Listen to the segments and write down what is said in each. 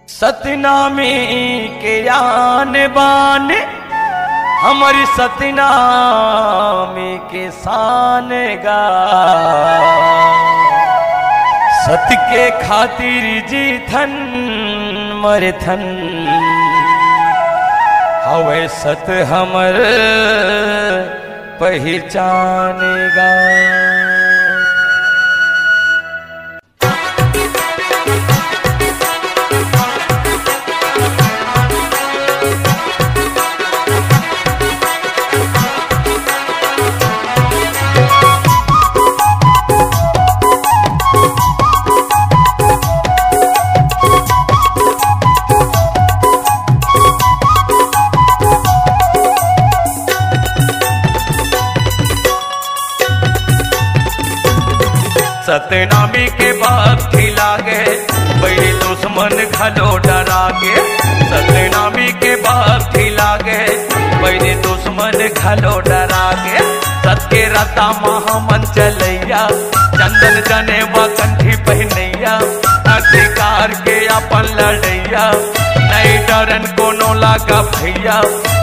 सतनामी के आन बान हमारी सतनामी के शान गा सत के खातिर जी थन मर थन हवे सत हमर पहचानेगा। सतनामी के बाद खिला गए वही दुश्मन खलो डरा गे। सतनामी के बाद खिला गए वही दुश्मन खलो डरा गे। सत के रता महामन चलैया चंदन जने व कंठी पहनैया अधिकार के अपन लड़ैया नहीं डरन कोनो लागा भैया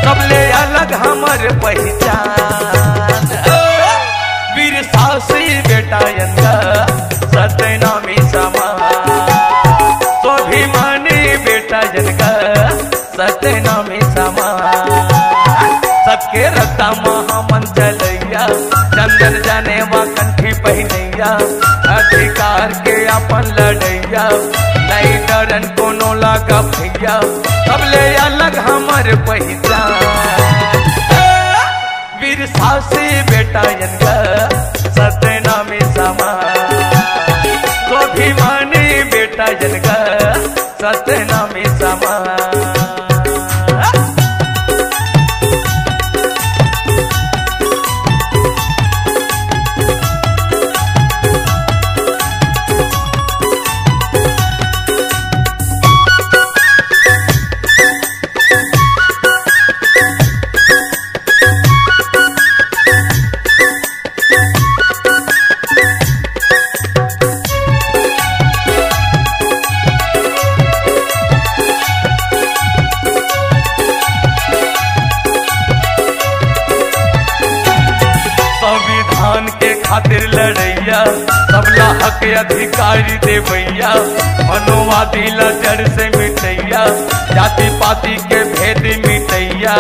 सबले अलग हमर पहचान। वीर साहसी बेटा यंदा सतनामी समा स्वाभिमानी बेटा जनका सतनामी समा सत के रता महामन चलैया चंदन जाने व कंठी पहनैया अधिकार के अपन लड़ैया नहीं डरन कोनो लागा भैया सबले अलग हमर पहचान। वीर साहसी बेटा यंगा सतनामी समा स्वाभिमानी बेटा यंगा सतनामी समा। संविधान के खातिर लड़ैया सबला हक अधिकारी दे भैया मनोवादी जड़ से मिटैया जाति पाति के भेद मिटैया।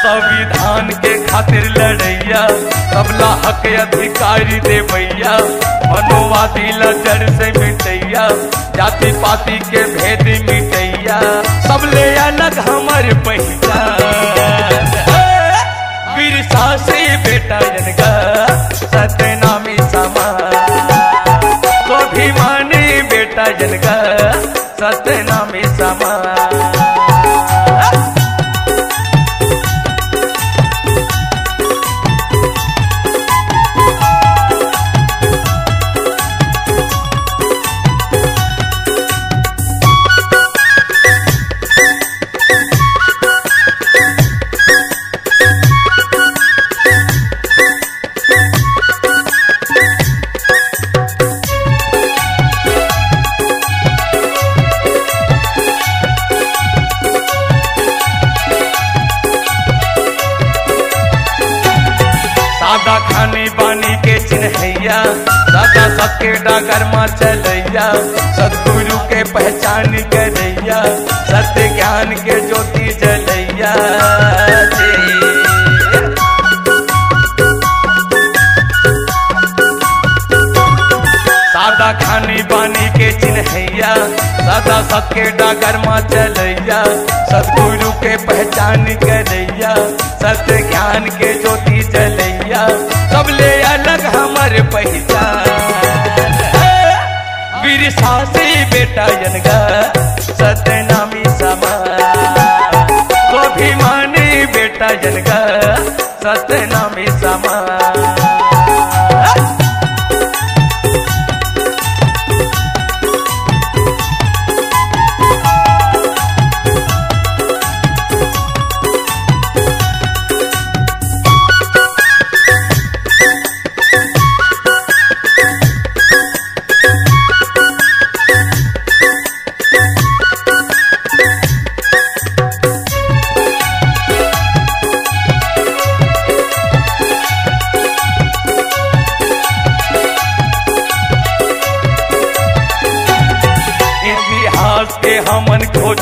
संविधान के खातिर लड़ैया सबला हक अधिकारी दे भैया मनोवादी जड़ से मिटैया जाति पाति के भेद मिटैया सबले अलग हमर पहचान। वीर साहसी बेटा जनका सतनामी समा स्वाभिमानी बेटा जनका सतनामी समा। सादा खानी बानी के चिन्हैया सादा सबके डागर माँ चलैया सतगुरु के पहचान करैया सत्य ज्ञान के ज्योति जलैया। सादा खानी बानी के चिन्हैया सादा सबके डागर माँ चलैया सतगुरु के पहचान करैया सत्य ज्ञान के ज्योति जलैया सबले अलग हमर पहचान। वीर साहसी बेटा यनगा सतनामी समा स्वाभिमानी बेटा यनगा सतनामी समा।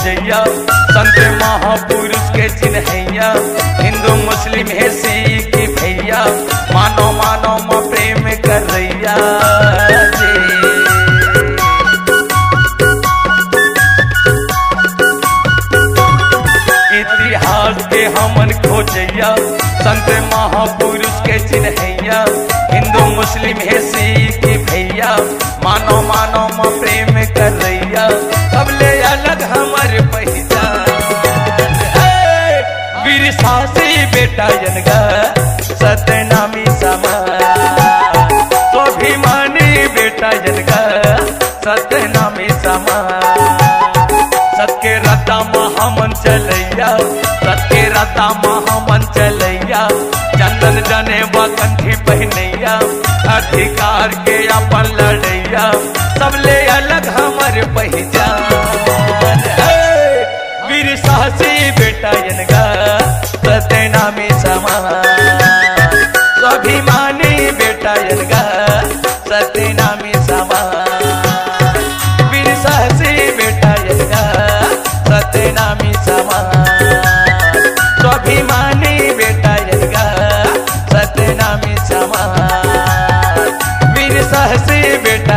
खोजैया संत महापुरुष के चिन्हैया हिंदू मुस्लिम है सिख भैया मानो मानो माँ प्रेम कर रैया इतिहास के हमन खोजैया संत महापुरुष के चिन्हैया हिंदू मुस्लिम है सिख भैया मानो मानो माँ प्रेम कर रैया सबले अलग हमारे पहचान वीर साहसी बेटा जनगा सतनामी समाज स्वाभिमानी बेटा जनगा सतनामी समाज सत्य रता महामन चलैया सत्य रता महामन चलैया चंदन जने व कंठी पहनैया अधिकार के अपन लड़ैया सबले अलग हमारे पहचान वीर साहसी बेटा जनगा सतनामी समाज स्वाभिमानी बेटा जनगा सतनामी समाज वीर साहसी बेटा जनगा सतनामी समाज स्वाभिमानी बेटा जनगा सतनामी समाज वीर साहसी बेटा